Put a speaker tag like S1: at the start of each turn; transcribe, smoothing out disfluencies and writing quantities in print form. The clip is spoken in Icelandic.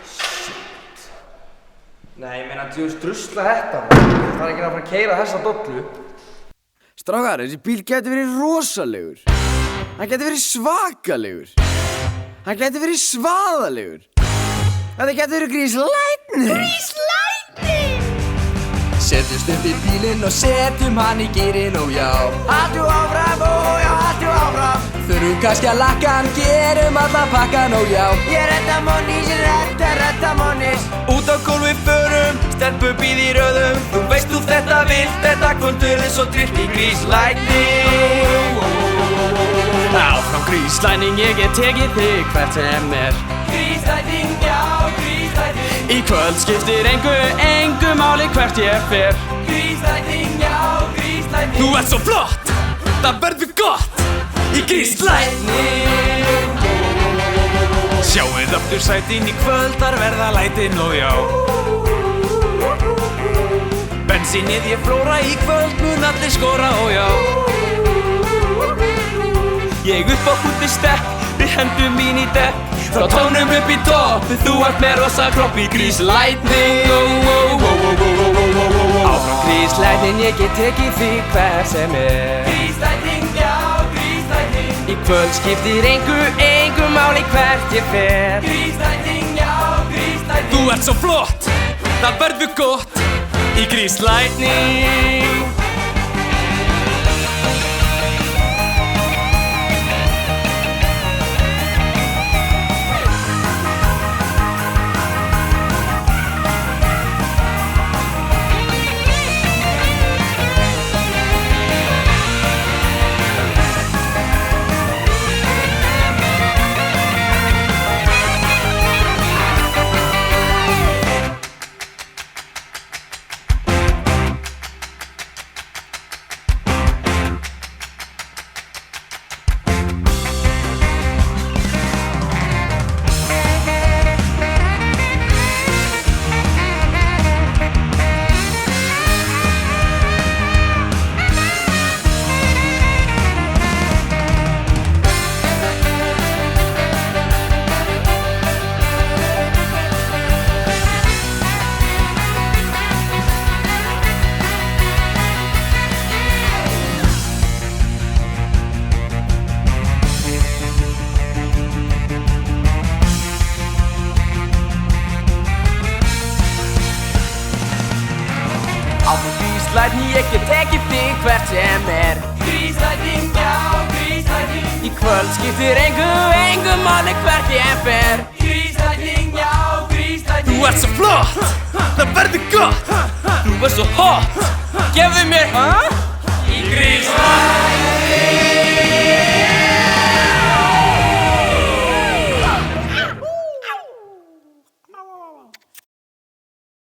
S1: Shit. Nei, ég meina, djús drusla þetta. Það er ekki að fara að keyra þessa dollu.
S2: Strákar, þessi bíl gæti verið rosalegur. Hann gæti verið svakalegur. Hann gæti verið svaðalegur. Þetta gæti verið gríslætni. Gríslætni! Setjum stund í bílinn og setjum hann í gírinn og já. Haltu áfram og já, haltu áfram. Þurfum kannski að lakka hann, gerum allan pakkan og já. Ég redda Mónís, redda Mónís. Út á gólfi förum, stelpur bíð í röðum. Þú veist þú þetta vilt, þetta kvöldur er svo trillt í gríslætni. Áfram gríslæning, ég get tekið þig hvert sem er. Gríslæting, já, gríslæting. Í kvöld skiptir engu máli hvert ég fer. Gríslæting, já, gríslæting. Þú ert svo flott, það verður gott í gríslætning. Sjáuð aftur sætin í kvöld, þar verða lætin og já. Bensínið ég flóra í kvöld, mun allir skora og já. Ég upp á húti stekk, við hendum mín í dekk. Frá tónum upp í topp, þú ert með rosa kropp í gríslætning. Áfram gríslætning, ég get tekið þig hver sem er. Gríslætning, já, gríslætning. Í kvöld skiptir engu máli hvert ég fer. Gríslætning, já, gríslætning. Þú ert svo flott, það verður gott í gríslætning. Áfram gríslætning, ég get tekið þig hvert sem er. Gríslætning, já, gríslætning. Í kvöld skiptir engu máli hvert ég fer. Gríslætning, já, gríslætning. Þú ert svo flott, það verður gott. Þú ert svo hot, gefðu mér,